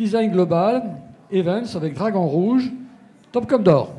Design global, Events avec Dragon Rouge, Top comme d'or.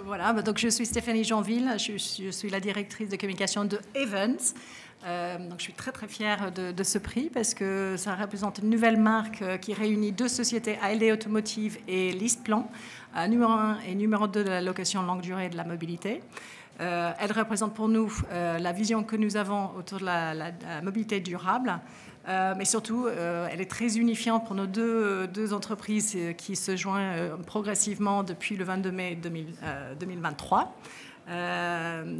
Voilà, donc je suis Stéphanie Jeanville, je suis la directrice de communication de Events. Donc je suis très très fière de ce prix parce que ça représente une nouvelle marque qui réunit deux sociétés, ALD Automotive et LeasePlan, numéro 1 et numéro 2 de la location longue durée et de la mobilité. Elle représente pour nous la vision que nous avons autour de la mobilité durable. Mais surtout, elle est très unifiante pour nos deux entreprises qui se joignent progressivement depuis le 22 mai 2023.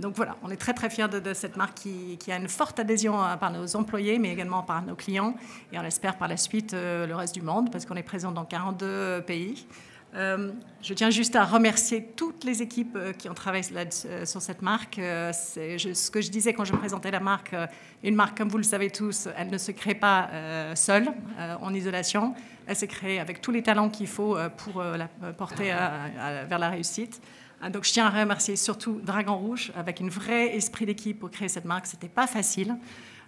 Donc voilà, on est très très fiers de cette marque qui a une forte adhésion par nos employés, mais également par nos clients. Et on espère par la suite le reste du monde, parce qu'on est présent dans 42 pays. Je tiens juste à remercier toutes les équipes qui ont travaillé sur cette marque. Ce que je disais quand je présentais la marque, une marque, comme vous le savez tous, elle ne se crée pas seule, en isolation. Elle se crée avec tous les talents qu'il faut pour la porter vers la réussite. Donc je tiens à remercier surtout Dragon Rouge, avec un vrai esprit d'équipe pour créer cette marque. Ce n'était pas facile.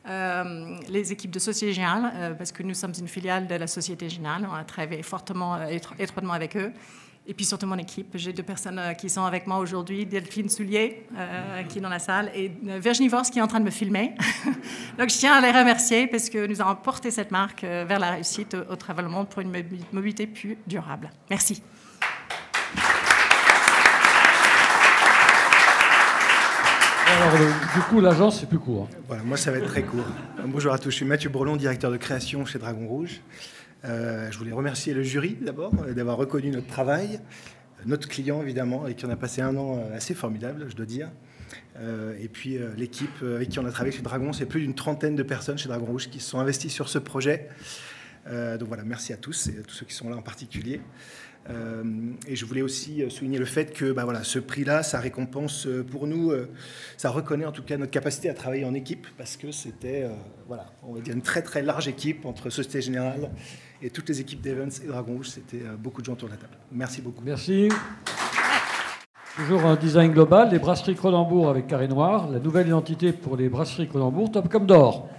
Les équipes de Société Générale, parce que nous sommes une filiale de la Société Générale, on a travaillé fortement, étroitement avec eux. Et puis surtout mon équipe, j'ai deux personnes qui sont avec moi aujourd'hui, Delphine Soulier, qui est dans la salle, et Virginie Vors, qui est en train de me filmer. Donc je tiens à les remercier, parce que nous avons porté cette marque vers la réussite au travers du monde pour une mobilité plus durable. Merci. Alors, du coup, l'agence, c'est plus court. Voilà, moi, ça va être très court. Bonjour à tous, je suis Mathieu Bourlon, directeur de création chez Dragon Rouge. Je voulais remercier le jury, d'abord, d'avoir reconnu notre travail, notre client, évidemment, avec qui on a passé un an assez formidable, je dois dire. Et puis, l'équipe avec qui on a travaillé chez Dragon, c'est plus d'une trentaine de personnes chez Dragon Rouge qui se sont investies sur ce projet. Donc voilà, merci à tous, et à tous ceux qui sont là en particulier. Et je voulais aussi souligner le fait que voilà, ce prix-là, ça récompense pour nous, ça reconnaît en tout cas notre capacité à travailler en équipe, parce que c'était, voilà, on va dire une très très large équipe entre Société Générale et toutes les équipes d'Events et Dragon Rouge. C'était beaucoup de gens autour de la table. Merci beaucoup. Merci. Toujours un design global, les brasseries Cronenbourg avec Carré Noir, la nouvelle identité pour les brasseries Cronenbourg, Top comme d'or.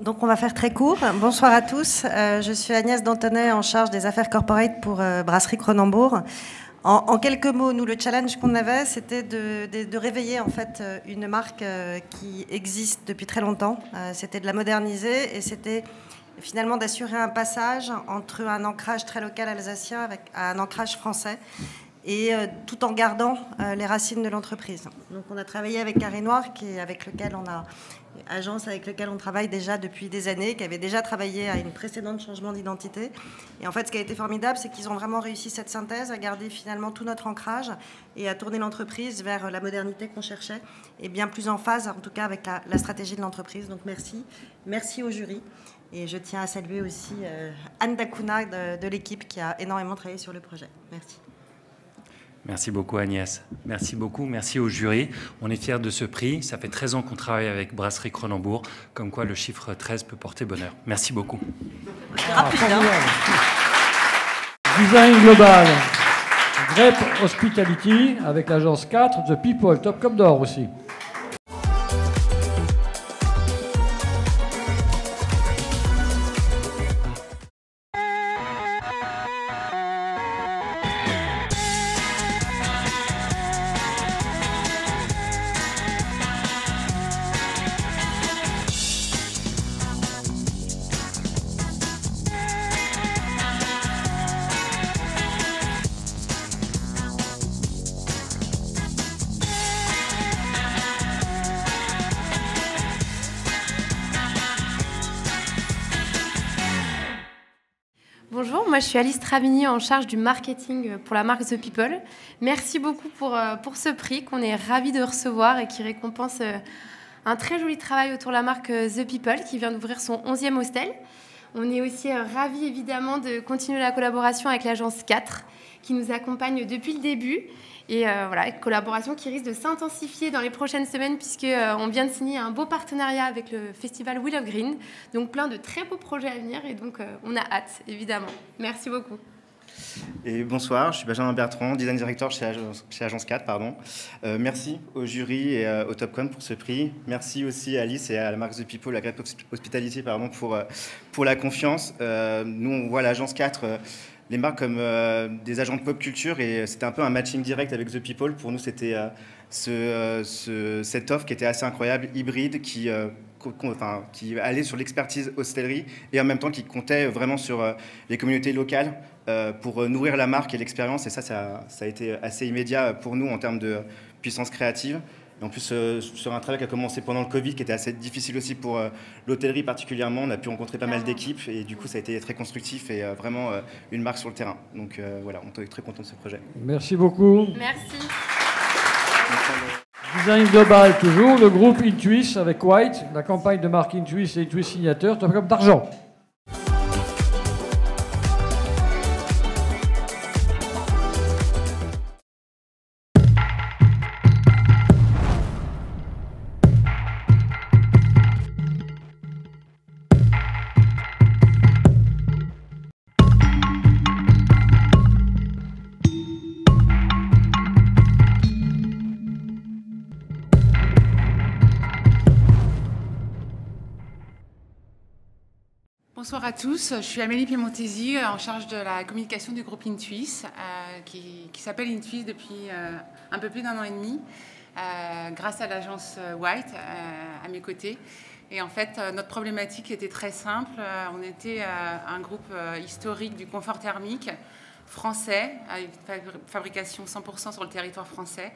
Donc on va faire très court. Bonsoir à tous. Je suis Agnès Dantonnet, en charge des affaires corporate pour Brasserie Cronenbourg. En quelques mots, nous, le challenge qu'on avait, c'était de réveiller en fait une marque qui existe depuis très longtemps. C'était de la moderniser et c'était finalement d'assurer un passage entre un ancrage très local alsacien avec un ancrage français, et tout en gardant les racines de l'entreprise. Donc on a travaillé avec Carré Noir, agence avec laquelle on travaille déjà depuis des années, qui avait déjà travaillé à une précédente changement d'identité. Et en fait, ce qui a été formidable, c'est qu'ils ont vraiment réussi cette synthèse, à garder finalement tout notre ancrage et à tourner l'entreprise vers la modernité qu'on cherchait, et bien plus en phase, en tout cas, avec la stratégie de l'entreprise. Donc merci. Merci au jury. Et je tiens à saluer aussi Anne Dacuna de l'équipe qui a énormément travaillé sur le projet. Merci. Merci beaucoup Agnès. Merci beaucoup, merci au jury. On est fiers de ce prix. Ça fait 13 ans qu'on travaille avec Brasserie Cronenbourg, comme quoi le chiffre 13 peut porter bonheur. Merci beaucoup. Design global, Grep Hospitality avec l'agence 4, The People, Top comme d'or aussi. Bonjour, moi je suis Alice Travigny en charge du marketing pour la marque The People. Merci beaucoup pour ce prix qu'on est ravis de recevoir et qui récompense un très joli travail autour de la marque The People qui vient d'ouvrir son 11e hostel. On est aussi ravis évidemment de continuer la collaboration avec l'agence 4 qui nous accompagne depuis le début. Et voilà, une collaboration qui risque de s'intensifier dans les prochaines semaines puisqu'on vient de signer un beau partenariat avec le festival Wheel of Green. Donc plein de très beaux projets à venir et donc on a hâte, évidemment. Merci beaucoup. Et bonsoir, je suis Benjamin Bertrand, design director chez Agence 4. Merci au jury et au Topcon pour ce prix. Merci aussi à Alice et à la marque The People, la Great Hospitality pour la confiance. Nous, on voit l'Agence 4... les marques comme des agents de pop culture et c'était un peu un matching direct avec The People. Pour nous, c'était cette offre qui était assez incroyable, hybride, qui allait sur l'expertise hostellerie et en même temps qui comptait vraiment sur les communautés locales pour nourrir la marque et l'expérience. Et ça a été assez immédiat pour nous en termes de puissance créative. Et en plus, sur un travail qui a commencé pendant le Covid, qui était assez difficile aussi pour l'hôtellerie particulièrement, on a pu rencontrer pas mal d'équipes et du coup, ça a été très constructif et vraiment une marque sur le terrain. Donc voilà, on est très content de ce projet. Merci beaucoup. Merci. Design global toujours, le groupe Intuis avec White, la campagne de marque Intuis et Intuis Signature, Topcon d'argent. Bonsoir à tous, je suis Amélie Piemontesi, en charge de la communication du groupe Intuis, qui s'appelle Intuis depuis un peu plus d'1 an et demi, grâce à l'agence White à mes côtés. Et en fait, notre problématique était très simple. On était un groupe historique du confort thermique français, avec fabrication 100% sur le territoire français,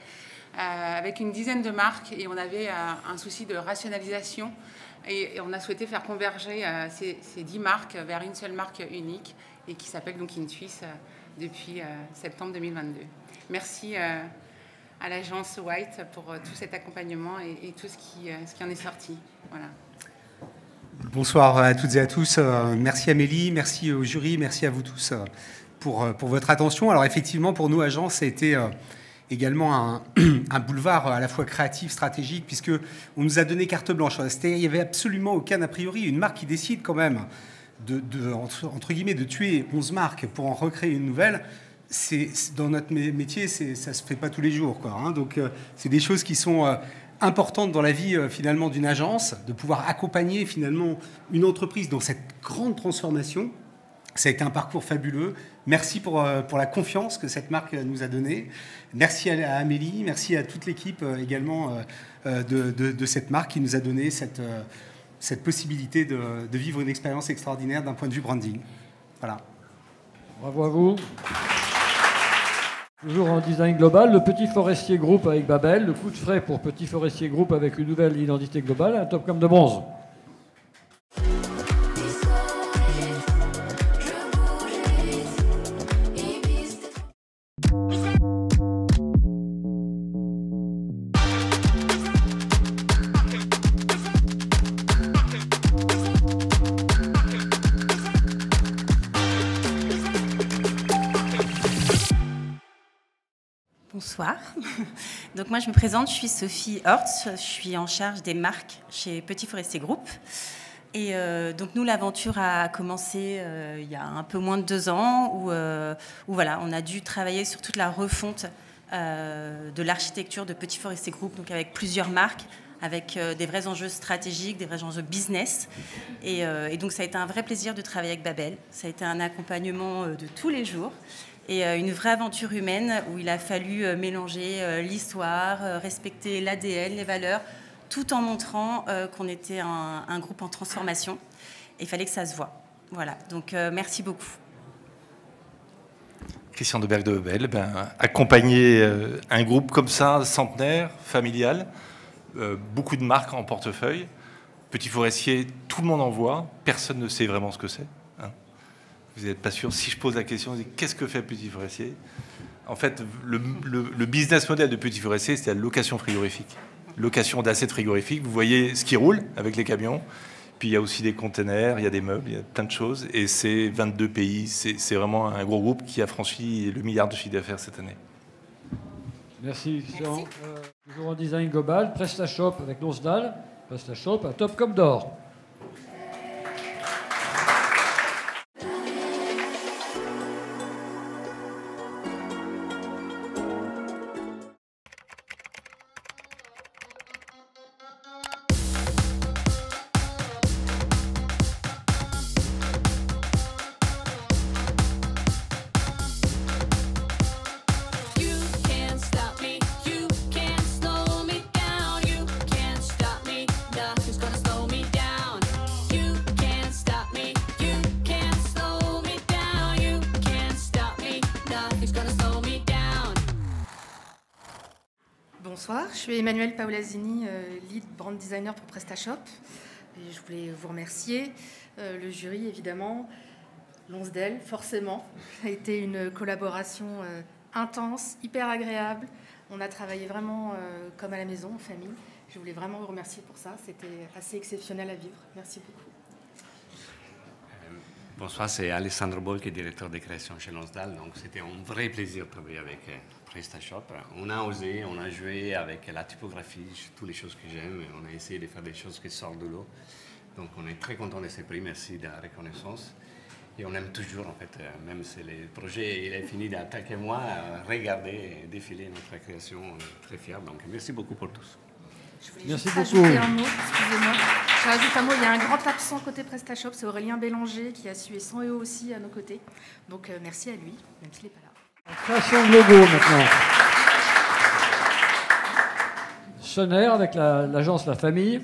avec une dizaine de marques, et on avait un souci de rationalisation. Et on a souhaité faire converger ces 10 marques vers une seule marque unique et qui s'appelle donc Intuis depuis septembre 2022. Merci à l'agence White pour tout cet accompagnement et tout ce qui en est sorti. Voilà. Bonsoir à toutes et à tous. Merci Amélie, merci au jury, merci à vous tous pour votre attention. Alors effectivement, pour nous, agence, ça a été également un boulevard à la fois créatif, stratégique, puisqu'on nous a donné carte blanche. C'est-à-dire qu'il n'y avait absolument aucun a priori. Une marque qui décide quand même entre guillemets, de tuer 11 marques pour en recréer une nouvelle, dans notre métier, ça ne se fait pas tous les jours, quoi, hein. Donc c'est des choses qui sont importantes dans la vie finalement d'une agence, de pouvoir accompagner finalement une entreprise dans cette grande transformation. Ça a été un parcours fabuleux. Merci pour la confiance que cette marque nous a donnée. Merci à Amélie, merci à toute l'équipe également de cette marque qui nous a donné cette possibilité de vivre une expérience extraordinaire d'un point de vue branding. Voilà. Bravo à vous. Toujours en design global, le Petit Forestier Group avec Babel, le coup de frais pour Petit Forestier Group avec une nouvelle identité globale, un Topcon de bronze. Bonsoir. Donc moi je me présente, je suis Sophie Hortz, je suis en charge des marques chez Petit Forestier Group. Et donc nous l'aventure a commencé il y a un peu moins de 2 ans où voilà, on a dû travailler sur toute la refonte de l'architecture de Petit Forestier Group, donc avec plusieurs marques, avec des vrais enjeux stratégiques, des vrais enjeux business. Et donc ça a été un vrai plaisir de travailler avec Babel. Ça a été un accompagnement de tous les jours. Et une vraie aventure humaine où il a fallu mélanger l'histoire, respecter l'ADN, les valeurs, tout en montrant qu'on était un groupe en transformation. Et il fallait que ça se voie. Voilà, donc merci beaucoup. Christian Deberg de Babel, accompagner un groupe comme ça, centenaire, familial, beaucoup de marques en portefeuille. Petit Forestier, tout le monde en voit, personne ne sait vraiment ce que c'est. Vous n'êtes pas sûr. Si je pose la question, qu'est-ce que fait Petit Forestier? En fait, le business model de Petit Forestier, c'est la location frigorifique. Location d'assets frigorifiques. Vous voyez ce qui roule avec les camions. Puis il y a aussi des containers, il y a des meubles, il y a plein de choses. Et c'est 22 pays. C'est vraiment un gros groupe qui a franchi le milliard de chiffre d'affaires cette année. Merci, Christian. Toujours en design global, PrestaShop avec Lonsdal. PrestaShop, un top comme d'or. Bonsoir, je suis Emmanuelle Paolazini, lead brand designer pour PrestaShop. Et je voulais vous remercier, le jury évidemment, Lonsdal forcément. Ça a été une collaboration intense, hyper agréable. On a travaillé vraiment comme à la maison, en famille. Je voulais vraiment vous remercier pour ça. C'était assez exceptionnel à vivre. Merci beaucoup. Bonsoir, c'est Alessandro Bol, qui est directeur de création chez Lonsdal. Donc c'était un vrai plaisir de travailler avec PrestaShop. On a osé, on a joué avec la typographie, toutes les choses que j'aime. On a essayé de faire des choses qui sortent de l'eau. Donc on est très content de ce prix, merci de la reconnaissance. Et on aime toujours, en fait, même si le projet il est fini il y a quelques mois, regarder et défiler notre création. On est très fiers. Donc merci beaucoup pour tous. Je voulais juste rajouter un mot, excusez-moi. Je rajoute un mot, il y a un grand absent côté PrestaShop, c'est Aurélien Bélanger qui a sué sans eux aussi à nos côtés. Donc merci à lui, même s'il n'est pas là. Création de logo maintenant. Sonner avec l'agence La Famille,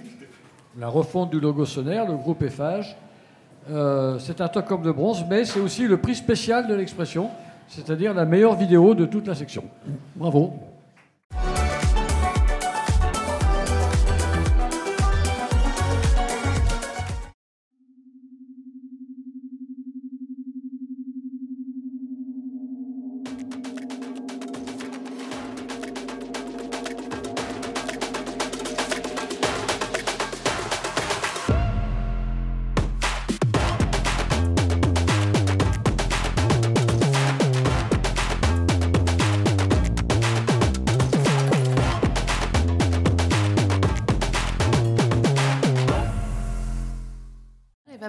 la refonte du logo Sonner, le groupe Eiffage. C'est un Tocom de bronze, mais c'est aussi le prix spécial de l'expression, c'est-à-dire la meilleure vidéo de toute la section. Bravo.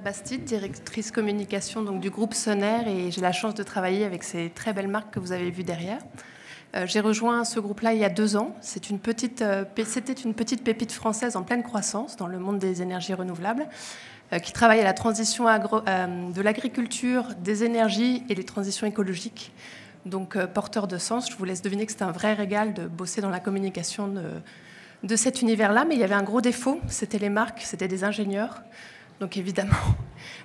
Bastide, directrice communication donc, du groupe Sonner, et j'ai la chance de travailler avec ces très belles marques que vous avez vues derrière. J'ai rejoint ce groupe-là il y a 2 ans. C'était une petite pépite française en pleine croissance dans le monde des énergies renouvelables, qui travaille à la transition de l'agriculture, des énergies et les transitions écologiques. Donc porteur de sens, je vous laisse deviner que c'est un vrai régal de bosser dans la communication de cet univers-là, mais il y avait un gros défaut, c'était les marques, c'était des ingénieurs. Donc évidemment,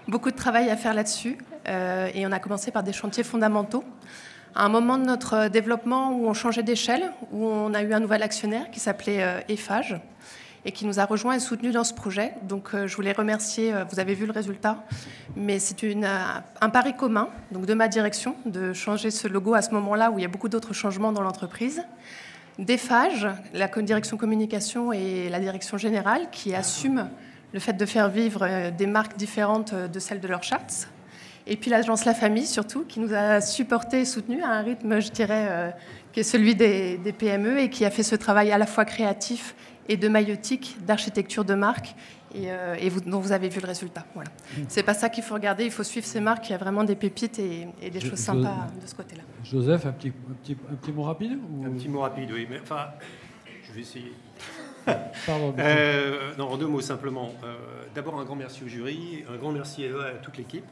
beaucoup de travail à faire là-dessus. Et on a commencé par des chantiers fondamentaux. À un moment de notre développement où on changeait d'échelle, où on a eu un nouvel actionnaire qui s'appelait Eiffage et qui nous a rejoints et soutenus dans ce projet. Donc je voulais remercier, vous avez vu le résultat, mais c'est un pari commun donc de ma direction de changer ce logo à ce moment-là où il y a beaucoup d'autres changements dans l'entreprise. D'Eiffage, la direction communication et la direction générale qui assument le fait de faire vivre des marques différentes de celles de leur charte. Et puis l'agence La Famille, surtout, qui nous a supportés et soutenus à un rythme, je dirais, qui est celui des PME et qui a fait ce travail à la fois créatif et de maïeutique, d'architecture de marque, dont vous avez vu le résultat. Voilà. C'est pas ça qu'il faut regarder, il faut suivre ces marques, il y a vraiment des pépites et des choses sympas de ce côté-là. Joseph, un petit mot rapide ou... Un petit mot rapide, oui. Mais, enfin, je vais essayer. Pardon, non, en 2 mots simplement. D'abord, un grand merci au jury, un grand merci à toute l'équipe.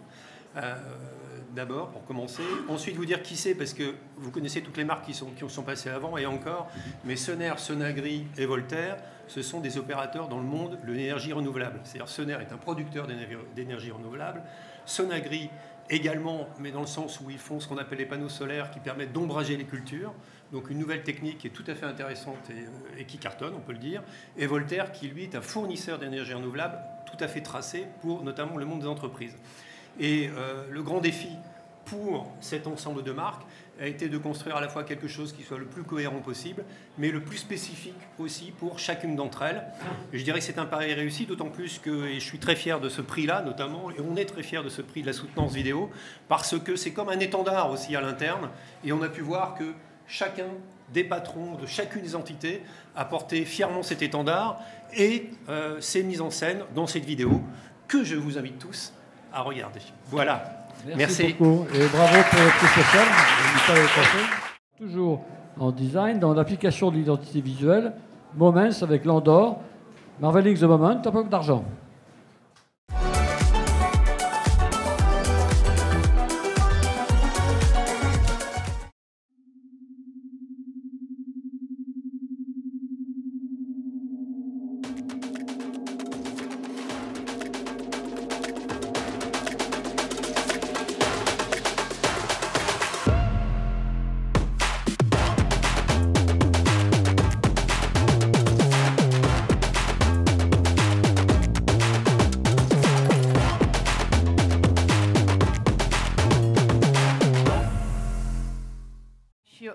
D'abord, pour commencer. Ensuite, vous dire qui c'est, parce que vous connaissez toutes les marques qui sont passées avant et encore. Mais Sonner, Sonagri et Voltaire, ce sont des opérateurs dans le monde de l'énergie renouvelable. C'est-à-dire Sonner est un producteur d'énergie renouvelable. Sonagri également, mais dans le sens où ils font ce qu'on appelle les panneaux solaires qui permettent d'ombrager les cultures. Donc une nouvelle technique qui est tout à fait intéressante et qui cartonne, on peut le dire. Et Voltaire qui, lui, est un fournisseur d'énergie renouvelable tout à fait tracé pour notamment le monde des entreprises. Et le grand défi pour cet ensemble de marques a été de construire à la fois quelque chose qui soit le plus cohérent possible, mais le plus spécifique aussi pour chacune d'entre elles. Et je dirais que c'est un pari réussi, d'autant plus que, et je suis très fier de ce prix-là notamment, et on est très fier de ce prix de la soutenance vidéo, parce que c'est comme un étendard aussi à l'interne, et on a pu voir que chacun des patrons de chacune des entités a porté fièrement cet étendard et s'est mis en scène dans cette vidéo que je vous invite tous à regarder. Voilà. Merci beaucoup et bravo pour le prix spécial. Toujours en design, dans l'application de l'identité visuelle, Moments avec Landor, Marveling the Moment, un peu d'argent.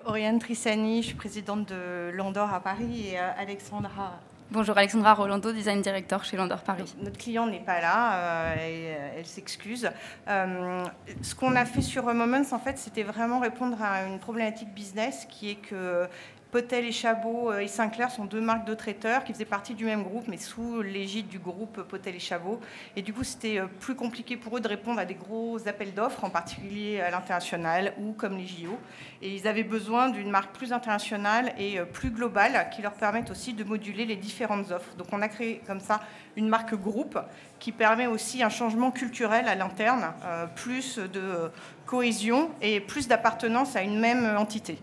Oriane Trissani, je suis présidente de Landor à Paris et Alexandra. Bonjour, Alexandra Rolando, Design Director chez Landor Paris. Notre client n'est pas là et elle s'excuse. Ce qu'on a fait sur Moments, en fait, c'était vraiment répondre à une problématique business qui est que Potel et Chabot et Sinclair sont deux marques de traiteurs qui faisaient partie du même groupe, mais sous l'égide du groupe Potel et Chabot. Et du coup, c'était plus compliqué pour eux de répondre à des gros appels d'offres, en particulier à l'international ou comme les JO. Et ils avaient besoin d'une marque plus internationale et plus globale qui leur permette aussi de moduler les différentes offres. Donc on a créé comme ça une marque groupe qui permet aussi un changement culturel à l'interne, plus de cohésion et plus d'appartenance à une même entité.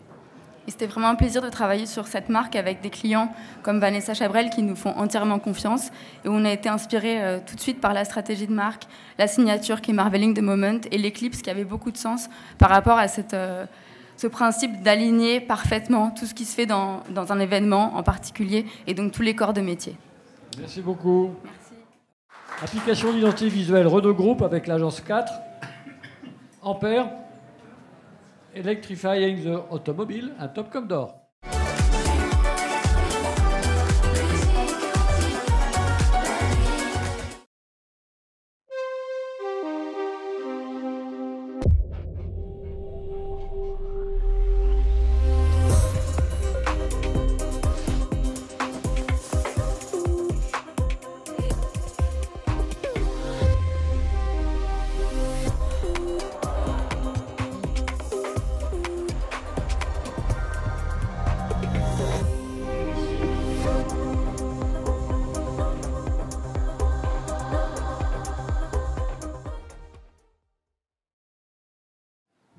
Et c'était vraiment un plaisir de travailler sur cette marque avec des clients comme Vanessa Chabrel qui nous font entièrement confiance. Et on a été inspiré tout de suite par la stratégie de marque, la signature qui est Marveling the Moment et l'éclipse qui avait beaucoup de sens par rapport à ce principe d'aligner parfaitement tout ce qui se fait dans un événement en particulier et donc tous les corps de métier. Merci beaucoup. Merci. Application d'identité visuelle Renault Group avec l'agence 4. Ampère. Electrifying the Automobile, un top comme d'or.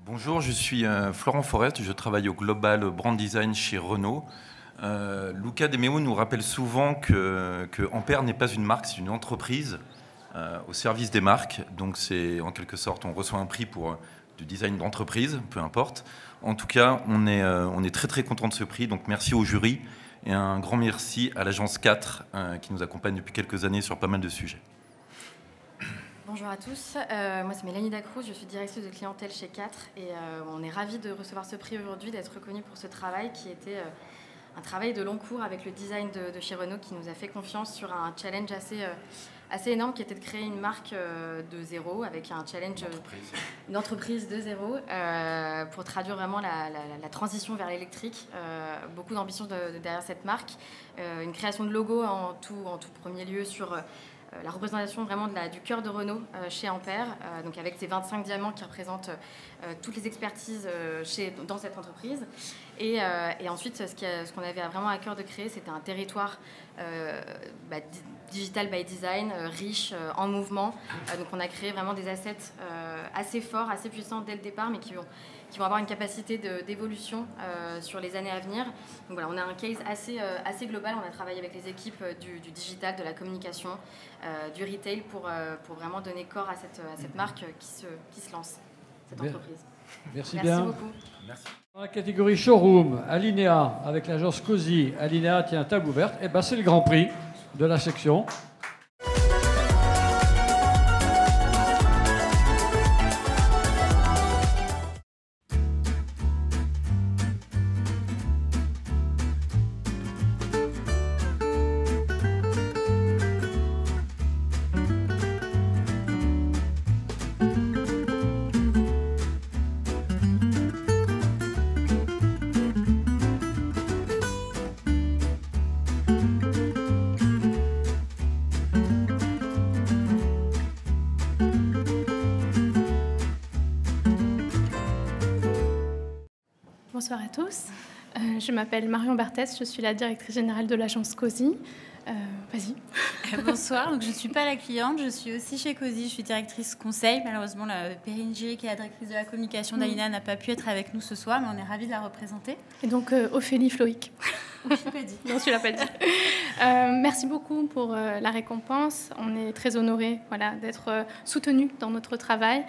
Bonjour, je suis Florent Forest, je travaille au Global Brand Design chez Renault. Luca De Meo nous rappelle souvent que Ampère n'est pas une marque, c'est une entreprise au service des marques. Donc c'est en quelque sorte, on reçoit un prix pour du design d'entreprise, peu importe. En tout cas, on est très très content de ce prix, donc merci au jury et un grand merci à l'agence 4 qui nous accompagne depuis quelques années sur pas mal de sujets. Bonjour à tous, moi c'est Mélanie Dacruz, je suis directrice de clientèle chez 4 et on est ravis de recevoir ce prix aujourd'hui, d'être reconnus pour ce travail qui était un travail de long cours avec le design de chez Renault qui nous a fait confiance sur un challenge assez énorme qui était de créer une marque de zéro avec un challenge, une entreprise de zéro pour traduire vraiment la transition vers l'électrique. Beaucoup d'ambition derrière cette marque, une création de logo en tout premier lieu sur la représentation vraiment du cœur de Renault chez Ampère, donc avec ces 25 diamants qui représentent toutes les expertises dans cette entreprise. Et ensuite, ce qu'on avait vraiment à cœur de créer, c'était un territoire digital by design, riche, en mouvement. Donc on a créé vraiment des assets assez forts, assez puissants dès le départ, mais qui vont avoir une capacité d'évolution sur les années à venir. Donc voilà, on a un case assez global. On a travaillé avec les équipes du digital, de la communication, du retail pour vraiment donner corps à cette marque qui se lance, cette entreprise. Merci bien. Merci beaucoup. Merci. Dans la catégorie showroom, Alinea avec l'agence Cozy. Alinea tient table ouverte. Et ben c'est le grand prix de la section. Bonsoir à tous. Je m'appelle Marion Barthès, je suis la directrice générale de l'agence COSI. Vas-y. Bonsoir, donc je ne suis pas la cliente, je suis aussi chez COSI, je suis directrice conseil. Malheureusement, Perrine Géry, qui est la directrice de la communication d'Alina, n'a pas pu être avec nous ce soir, mais on est ravis de la représenter. Et donc Ophélie Floïc. Oui, pas dit. Non, tu l'as pas dit. Merci beaucoup pour la récompense. On est très honorés d'être soutenus dans notre travail.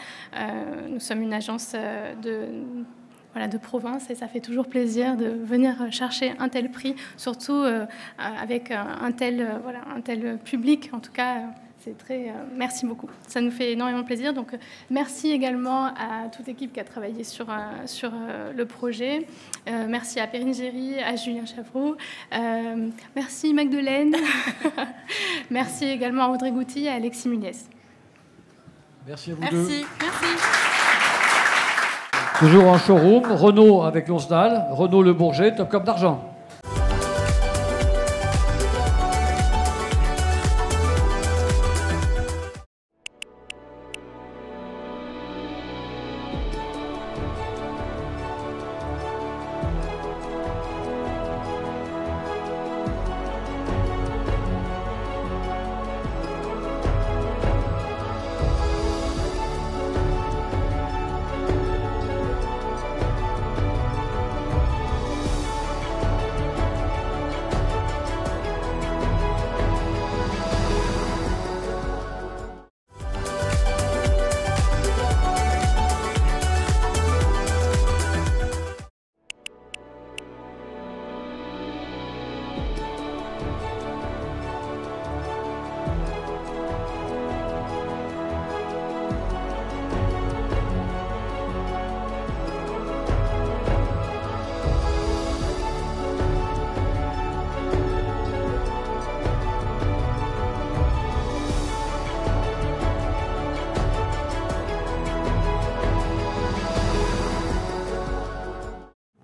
Nous sommes une agence de province et ça fait toujours plaisir de venir chercher un tel prix, surtout avec un tel public. En tout cas, c'est très... merci beaucoup. Ça nous fait énormément plaisir. Donc, merci également à toute l'équipe qui a travaillé sur le projet. Merci à Perrine Géry, à Julien Chavroux. Merci Magdeleine. Merci également à Audrey Gouty et à Alexis Muniez. Merci à vous deux. Merci. Toujours en showroom, Renault avec Lonsdal, Renault Le Bourget, Top Comme d'Argent.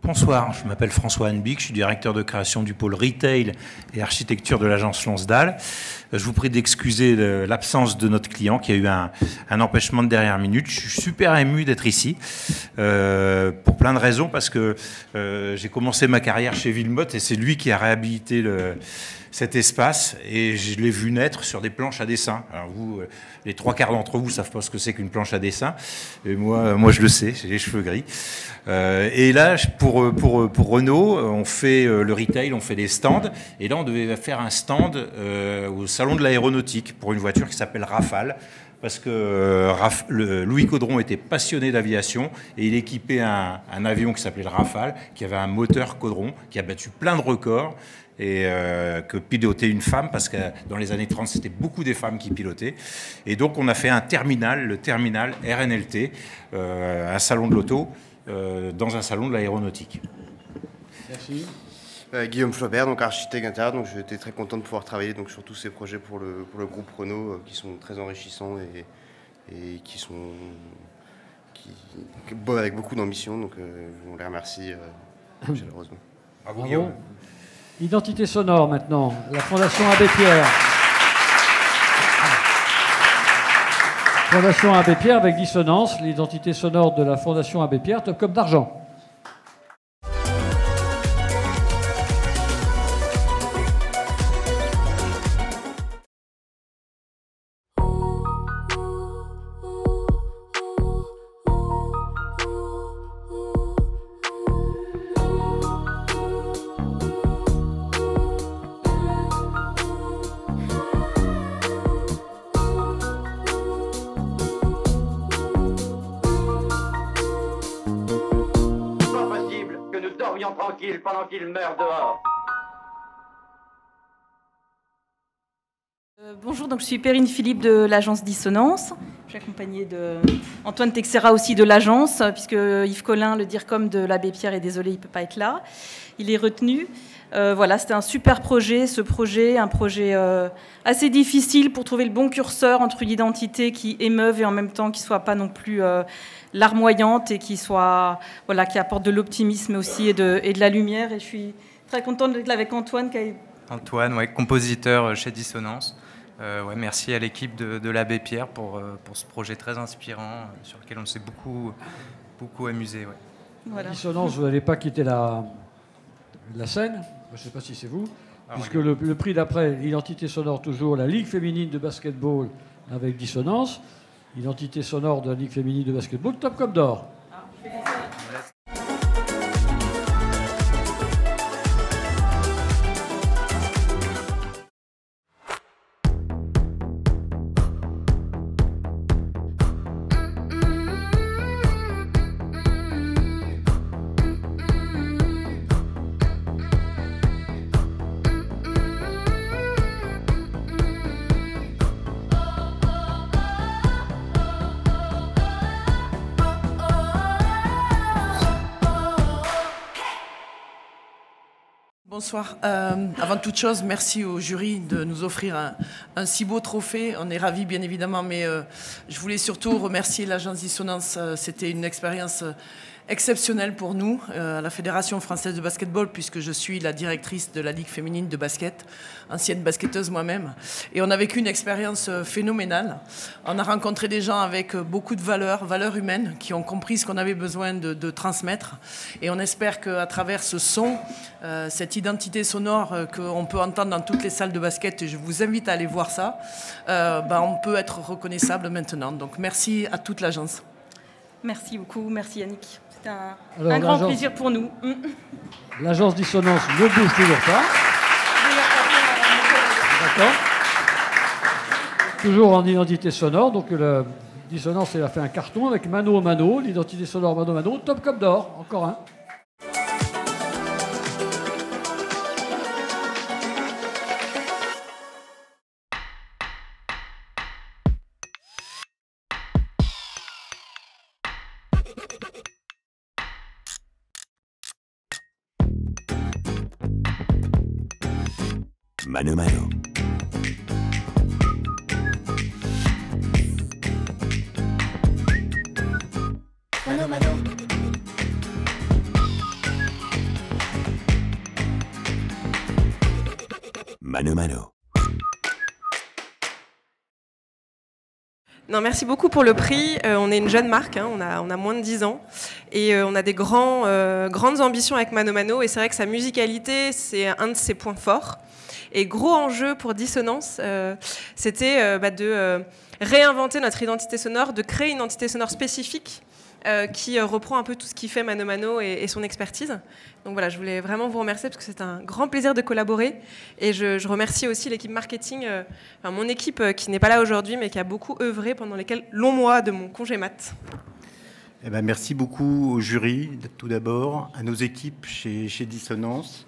Bonsoir, je m'appelle François Hanbick, je suis directeur de création du pôle retail et architecture de l'agence Lonsdal. Je vous prie d'excuser l'absence de notre client qui a eu un empêchement de dernière minute. Je suis super ému d'être ici pour plein de raisons, parce que j'ai commencé ma carrière chez Villemotte et c'est lui qui a réhabilité cet espace et je l'ai vu naître sur des planches à dessin. Alors vous, les trois quarts d'entre vous ne savent pas ce que c'est qu'une planche à dessin, et moi je le sais, j'ai les cheveux gris. Et là, pour Renault, on fait le retail, on fait des stands, et là on devait faire un stand au salon de l'aéronautique pour une voiture qui s'appelle Rafale, parce que Louis Caudron était passionné d'aviation et il équipait un avion qui s'appelait le Rafale, qui avait un moteur Caudron, qui a battu plein de records, et que pilotait une femme, parce que dans les années 30, c'était beaucoup des femmes qui pilotaient. Et donc, on a fait un terminal, le terminal RNLT, un salon de l'auto, dans un salon de l'aéronautique. Merci. Guillaume Flaubert, donc architecte intérieur, donc j'étais très content de pouvoir travailler donc, sur tous ces projets pour le groupe Renault, qui sont très enrichissants et qui sont avec beaucoup d'ambition, donc on les remercie chaleureusement. Bravo, Guillaume. Identité sonore maintenant, la Fondation Abbé Pierre. Fondation Abbé Pierre avec dissonance, l'identité sonore de la Fondation Abbé Pierre, Top Comme d'Argent. Tranquille pendant qu'il meurt dehors. Bonjour, donc je suis Perrine Philippe de l'agence Dissonance. Je suis accompagnée d'Antoine Texera aussi de l'agence, puisque Yves Collin, le DIRCOM de l'Abbé Pierre, est désolé, il ne peut pas être là. Il est retenu. Voilà, c'était un super projet, un projet assez difficile pour trouver le bon curseur entre une identité qui émeuve et en même temps qui ne soit pas non plus larmoyante et qui apporte de l'optimisme aussi et de la lumière. Et je suis très contente d'être là avec Antoine. Antoine, compositeur chez Dissonance. Merci à l'équipe de l'Abbé Pierre pour ce projet très inspirant sur lequel on s'est beaucoup amusé. Ouais. Voilà. Dissonance, vous n'allez pas quitter la scène. Je ne sais pas si c'est vous. Puisque le prix d'après, identité sonore toujours, la Ligue féminine de basketball avec Dissonance. Identité sonore de la Ligue féminine de basketball, Top comme d'or. Bonsoir. Avant toute chose, merci au jury de nous offrir un si beau trophée. On est ravis, bien évidemment, mais je voulais surtout remercier l'agence Dissonance. C'était une expérience exceptionnelle pour nous, à la Fédération française de basketball, puisque je suis la directrice de la Ligue féminine de basket, ancienne basketteuse moi-même. Et on a vécu une expérience phénoménale. On a rencontré des gens avec beaucoup de valeurs humaines, qui ont compris ce qu'on avait besoin de transmettre. Et on espère qu'à travers ce son, cette identité sonore qu'on peut entendre dans toutes les salles de basket, et je vous invite à aller voir ça, on peut être reconnaissable maintenant. Donc merci à toute l'agence. Merci beaucoup, merci Yannick. C'était un grand plaisir pour nous. L'agence Dissonance ne bouge toujours pas. D'accord. Toujours en identité sonore. Donc la Dissonance, elle a fait un carton avec Mano Mano, l'identité sonore Mano Mano, Top comme d'or, encore un. Mano Mano. Mano Mano. Mano Mano. Non, merci beaucoup pour le prix. On est une jeune marque, hein, on a moins de 10 ans. Et on a des grandes ambitions avec Mano Mano. Et c'est vrai que sa musicalité, c'est un de ses points forts. Et gros enjeu pour Dissonance, c'était de réinventer notre identité sonore, de créer une identité sonore spécifique qui reprend un peu tout ce qui fait Mano Mano et son expertise. Donc voilà, je voulais vraiment vous remercier parce que c'est un grand plaisir de collaborer. Et je remercie aussi l'équipe marketing, mon équipe qui n'est pas là aujourd'hui, mais qui a beaucoup œuvré pendant les longs mois de mon congé mat. Eh ben, merci beaucoup au jury, tout d'abord, à nos équipes chez Dissonance,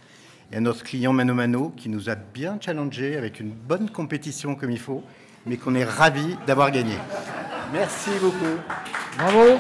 et à notre client Mano Mano qui nous a bien challengé avec une bonne compétition comme il faut, mais qu'on est ravis d'avoir gagné. Merci beaucoup. Bravo.